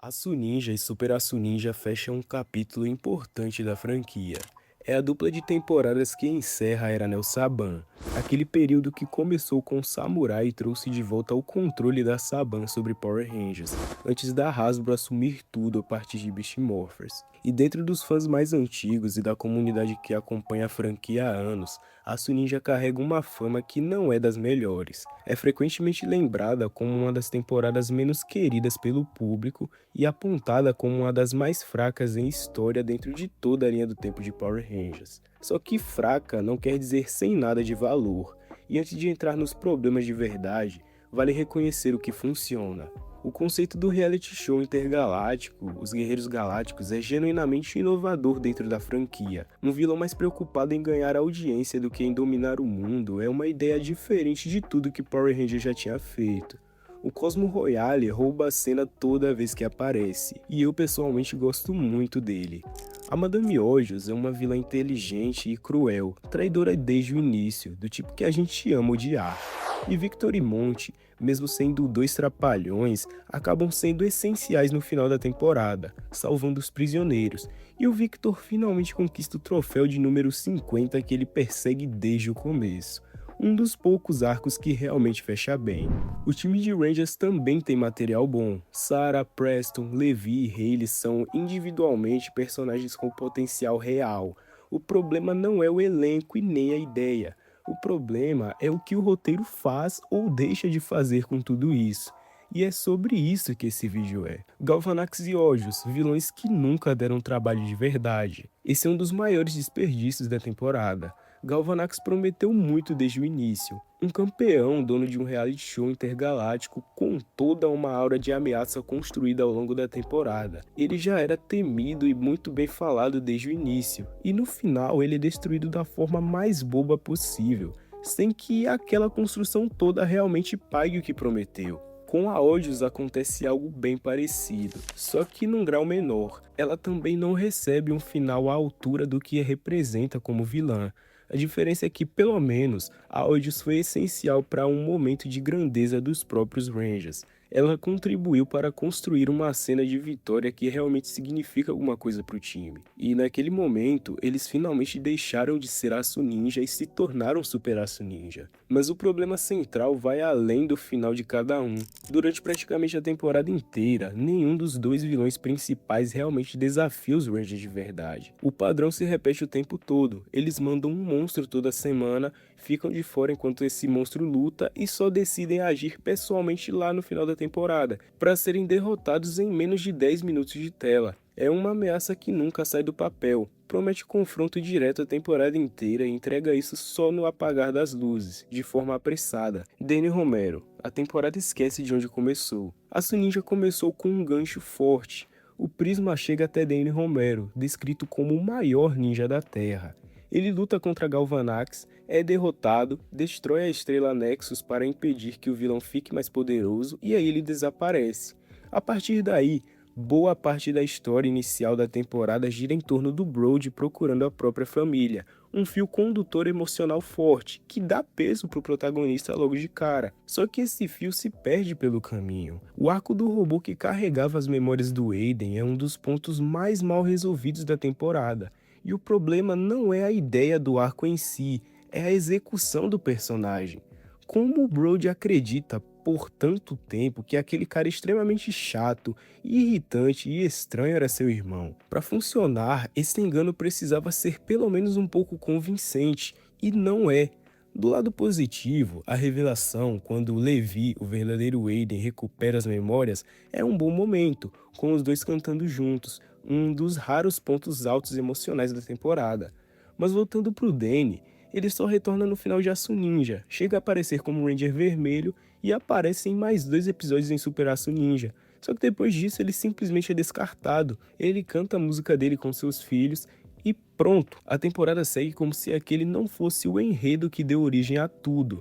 Açu Ninja e Super Açu Ninja fecham um capítulo importante da franquia. É a dupla de temporadas que encerra a Era Neo Saban, aquele período que começou com o Samurai e trouxe de volta o controle da Saban sobre Power Rangers, antes da Hasbro assumir tudo a partir de Beast Morphers. E dentro dos fãs mais antigos e da comunidade que acompanha a franquia há anos, Açu Ninja carrega uma fama que não é das melhores. É frequentemente lembrada como uma das temporadas menos queridas pelo público e apontada como uma das mais fracas em história dentro de toda a linha do tempo de Power Rangers. Só que fraca não quer dizer sem nada de valor, e antes de entrar nos problemas de verdade, vale reconhecer o que funciona. O conceito do reality show intergaláctico, os Guerreiros Galácticos, é genuinamente inovador dentro da franquia. Um vilão mais preocupado em ganhar audiência do que em dominar o mundo é uma ideia diferente de tudo que Power Rangers já tinha feito. O Cosmo Royale rouba a cena toda vez que aparece, e eu pessoalmente gosto muito dele. A Madame Ojos é uma vilã inteligente e cruel, traidora desde o início, do tipo que a gente ama odiar. E Victor e Monty, mesmo sendo dois trapalhões, acabam sendo essenciais no final da temporada, salvando os prisioneiros, e o Victor finalmente conquista o troféu de número 50 que ele persegue desde o começo. Um dos poucos arcos que realmente fecha bem. O time de Rangers também tem material bom. Sarah, Preston, Levi e Hayley são individualmente personagens com potencial real. O problema não é o elenco e nem a ideia. O problema é o que o roteiro faz ou deixa de fazer com tudo isso. E é sobre isso que esse vídeo é. Galvanax e Ojos, vilões que nunca deram trabalho de verdade. Esse é um dos maiores desperdícios da temporada. Galvanax prometeu muito desde o início. Um campeão, dono de um reality show intergaláctico com toda uma aura de ameaça construída ao longo da temporada. Ele já era temido e muito bem falado desde o início, e no final ele é destruído da forma mais boba possível, sem que aquela construção toda realmente pague o que prometeu. Com a Odious acontece algo bem parecido, só que num grau menor. Ela também não recebe um final à altura do que representa como vilã. A diferença é que, pelo menos, a Odious foi essencial para um momento de grandeza dos próprios Rangers. Ela contribuiu para construir uma cena de vitória que realmente significa alguma coisa para o time. E naquele momento, eles finalmente deixaram de ser Aço Ninja e se tornaram Super Aço Ninja. Mas o problema central vai além do final de cada um. Durante praticamente a temporada inteira, nenhum dos dois vilões principais realmente desafia os Rangers de verdade. O padrão se repete o tempo todo. Eles mandam um monstro toda semana, ficam de fora enquanto esse monstro luta e só decidem agir pessoalmente lá no final da temporada, para serem derrotados em menos de 10 minutos de tela. É uma ameaça que nunca sai do papel. Promete confronto direto a temporada inteira e entrega isso só no apagar das luzes, de forma apressada. Danny Romero. A temporada esquece de onde começou. Aço Ninja começou com um gancho forte. O Prisma chega até Danny Romero, descrito como o maior ninja da Terra. Ele luta contra Galvanax, é derrotado, destrói a estrela Nexus para impedir que o vilão fique mais poderoso e aí ele desaparece. A partir daí, boa parte da história inicial da temporada gira em torno do Brody procurando a própria família, um fio condutor emocional forte, que dá peso pro protagonista logo de cara. Só que esse fio se perde pelo caminho. O arco do robô que carregava as memórias do Aiden é um dos pontos mais mal resolvidos da temporada. E o problema não é a ideia do arco em si, é a execução do personagem. Como o Brody acredita por tanto tempo que aquele cara extremamente chato, irritante e estranho era seu irmão? Para funcionar, esse engano precisava ser pelo menos um pouco convincente, e não é. Do lado positivo, a revelação, quando Levi, o verdadeiro Aiden, recupera as memórias, é um bom momento, com os dois cantando juntos, um dos raros pontos altos emocionais da temporada. Mas voltando pro Danny, ele só retorna no final de Aço Ninja, chega a aparecer como Ranger Vermelho e aparece em mais 2 episódios em Super Aço Ninja. Só que depois disso ele simplesmente é descartado, ele canta a música dele com seus filhos e pronto, a temporada segue como se aquele não fosse o enredo que deu origem a tudo.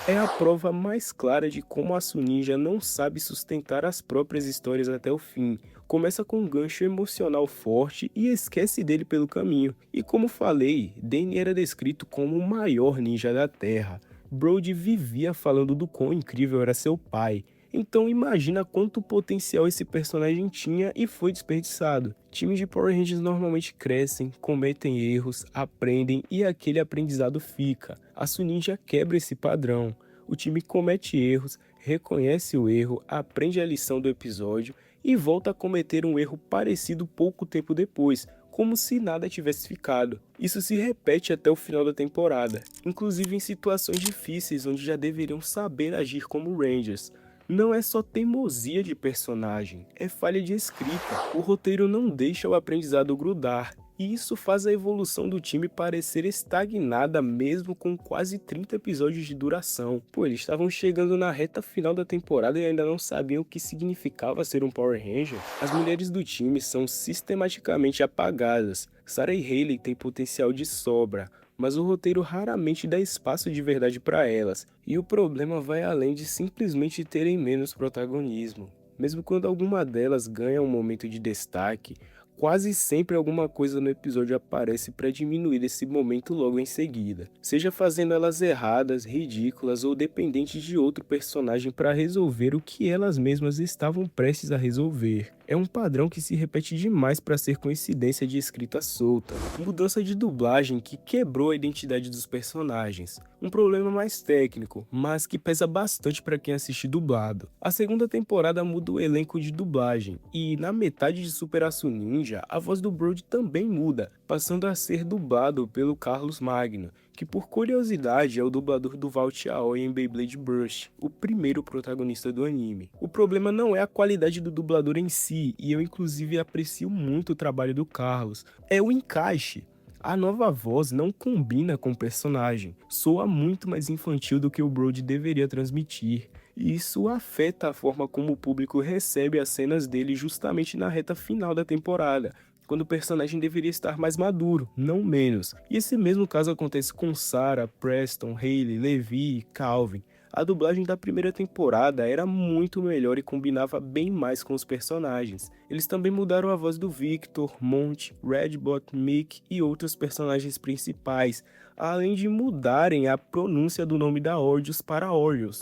É a prova mais clara de como Aço Ninja não sabe sustentar as próprias histórias até o fim. Começa com um gancho emocional forte e esquece dele pelo caminho. E como falei, Danny era descrito como o maior ninja da Terra. Brody vivia falando do quão incrível era seu pai. Então imagina quanto potencial esse personagem tinha e foi desperdiçado. Times de Power Rangers normalmente crescem, cometem erros, aprendem e aquele aprendizado fica. A Suninja quebra esse padrão. O time comete erros, reconhece o erro, aprende a lição do episódio e volta a cometer um erro parecido pouco tempo depois, como se nada tivesse ficado. Isso se repete até o final da temporada, inclusive em situações difíceis onde já deveriam saber agir como Rangers. Não é só teimosia de personagem, é falha de escrita. O roteiro não deixa o aprendizado grudar, e isso faz a evolução do time parecer estagnada mesmo com quase 30 episódios de duração. Pô, eles estavam chegando na reta final da temporada e ainda não sabiam o que significava ser um Power Ranger. As mulheres do time são sistematicamente apagadas. Sarah e Hayley têm potencial de sobra, mas o roteiro raramente dá espaço de verdade para elas, e o problema vai além de simplesmente terem menos protagonismo. Mesmo quando alguma delas ganha um momento de destaque, quase sempre alguma coisa no episódio aparece para diminuir esse momento logo em seguida, seja fazendo elas erradas, ridículas ou dependentes de outro personagem para resolver o que elas mesmas estavam prestes a resolver. É um padrão que se repete demais para ser coincidência de escrita solta. Mudança de dublagem que quebrou a identidade dos personagens. Um problema mais técnico, mas que pesa bastante para quem assiste dublado. A segunda temporada muda o elenco de dublagem, e na metade de Super Aço Ninja, a voz do Brody também muda, passando a ser dublado pelo Carlos Magno, que por curiosidade é o dublador do Valt Aoi em Beyblade Burst, o primeiro protagonista do anime. O problema não é a qualidade do dublador em si, e eu inclusive aprecio muito o trabalho do Carlos, é o encaixe. A nova voz não combina com o personagem, soa muito mais infantil do que o Brody deveria transmitir, e isso afeta a forma como o público recebe as cenas dele justamente na reta final da temporada, quando o personagem deveria estar mais maduro, não menos. E esse mesmo caso acontece com Sarah, Preston, Hayley, Levi e Calvin. A dublagem da primeira temporada era muito melhor e combinava bem mais com os personagens. Eles também mudaram a voz do Victor, Monty, Redbot, Mick e outros personagens principais, além de mudarem a pronúncia do nome da Ordeus para Orioles.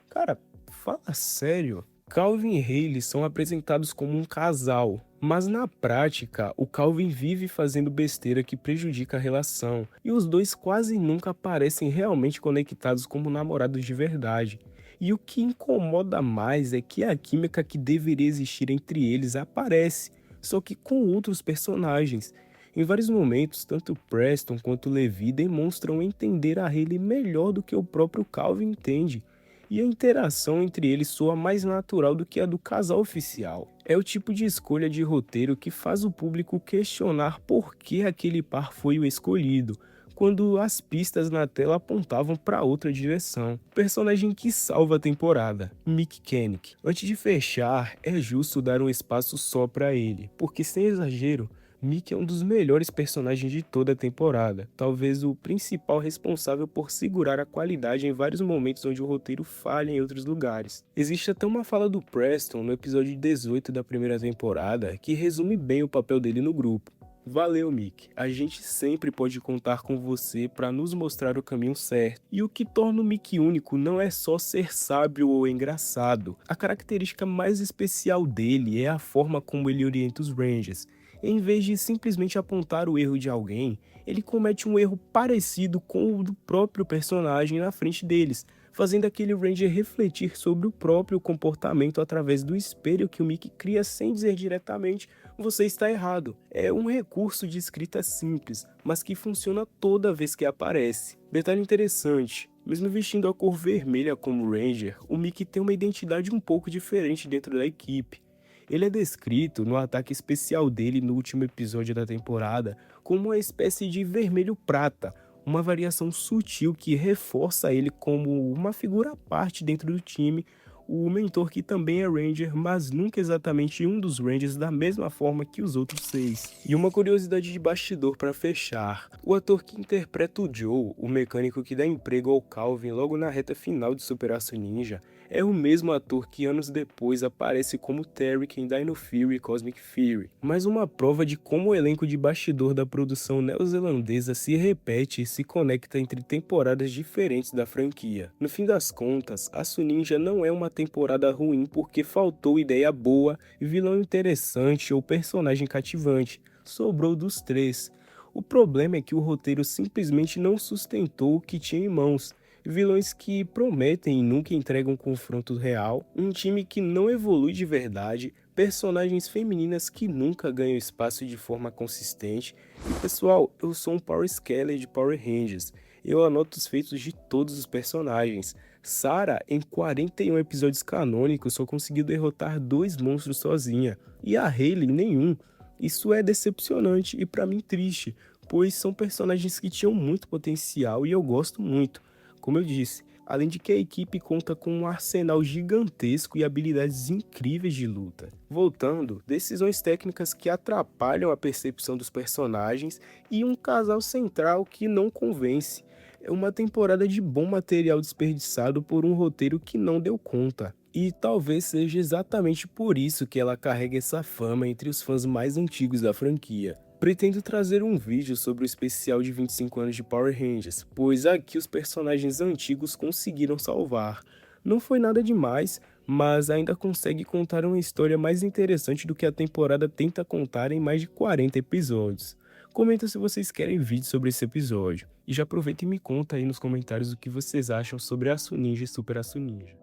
Cara, fala sério. Calvin e Hayley são apresentados como um casal, mas na prática, o Calvin vive fazendo besteira que prejudica a relação, e os dois quase nunca parecem realmente conectados como namorados de verdade. E o que incomoda mais é que a química que deveria existir entre eles aparece, só que com outros personagens. Em vários momentos, tanto Preston quanto Levi demonstram entender a Hayley melhor do que o próprio Calvin entende, e a interação entre eles soa mais natural do que a do casal oficial. É o tipo de escolha de roteiro que faz o público questionar por que aquele par foi o escolhido, quando as pistas na tela apontavam para outra direção. Personagem que salva a temporada, Mick Kennick. Antes de fechar, é justo dar um espaço só para ele, porque sem exagero, Mick é um dos melhores personagens de toda a temporada, talvez o principal responsável por segurar a qualidade em vários momentos onde o roteiro falha em outros lugares. Existe até uma fala do Preston no episódio 18 da primeira temporada que resume bem o papel dele no grupo. Valeu, Mick. A gente sempre pode contar com você para nos mostrar o caminho certo. E o que torna o Mick único não é só ser sábio ou engraçado. A característica mais especial dele é a forma como ele orienta os Rangers. Em vez de simplesmente apontar o erro de alguém, ele comete um erro parecido com o do próprio personagem na frente deles, fazendo aquele Ranger refletir sobre o próprio comportamento através do espelho que o Mick cria sem dizer diretamente: você está errado. É um recurso de escrita simples, mas que funciona toda vez que aparece. Detalhe interessante: mesmo vestindo a cor vermelha como Ranger, o Mick tem uma identidade um pouco diferente dentro da equipe. Ele é descrito no ataque especial dele no último episódio da temporada como uma espécie de vermelho prata, uma variação sutil que reforça ele como uma figura à parte dentro do time, o mentor que também é Ranger, mas nunca exatamente um dos Rangers da mesma forma que os outros 6. E uma curiosidade de bastidor para fechar: o ator que interpreta o Joe, o mecânico que dá emprego ao Calvin logo na reta final de Super Aço Ninja, É o mesmo ator que anos depois aparece como Tarek em Dino Fury Cosmic Fury. Mais uma prova de como o elenco de bastidor da produção neozelandesa se repete e se conecta entre temporadas diferentes da franquia. No fim das contas, Aço Ninja não é uma temporada ruim porque faltou ideia boa, vilão interessante ou personagem cativante. Sobrou dos três. O problema é que o roteiro simplesmente não sustentou o que tinha em mãos. Vilões que prometem e nunca entregam um confronto real, um time que não evolui de verdade, personagens femininas que nunca ganham espaço de forma consistente. E pessoal, eu sou um Power Scaler de Power Rangers. Eu anoto os feitos de todos os personagens. Sarah, em 41 episódios canônicos, só conseguiu derrotar 2 monstros sozinha, e a Hayley nenhum. Isso é decepcionante e pra mim triste, pois são personagens que tinham muito potencial e eu gosto muito. Como eu disse, além de que a equipe conta com um arsenal gigantesco e habilidades incríveis de luta. Voltando, decisões técnicas que atrapalham a percepção dos personagens e um casal central que não convence. É uma temporada de bom material desperdiçado por um roteiro que não deu conta. E talvez seja exatamente por isso que ela carrega essa fama entre os fãs mais antigos da franquia. Pretendo trazer um vídeo sobre o especial de 25 anos de Power Rangers, pois aqui os personagens antigos conseguiram salvar. Não foi nada demais, mas ainda consegue contar uma história mais interessante do que a temporada tenta contar em mais de 40 episódios. Comenta se vocês querem vídeo sobre esse episódio, e já aproveita e me conta aí nos comentários o que vocês acham sobre Aço Ninja e Super Aço Ninja.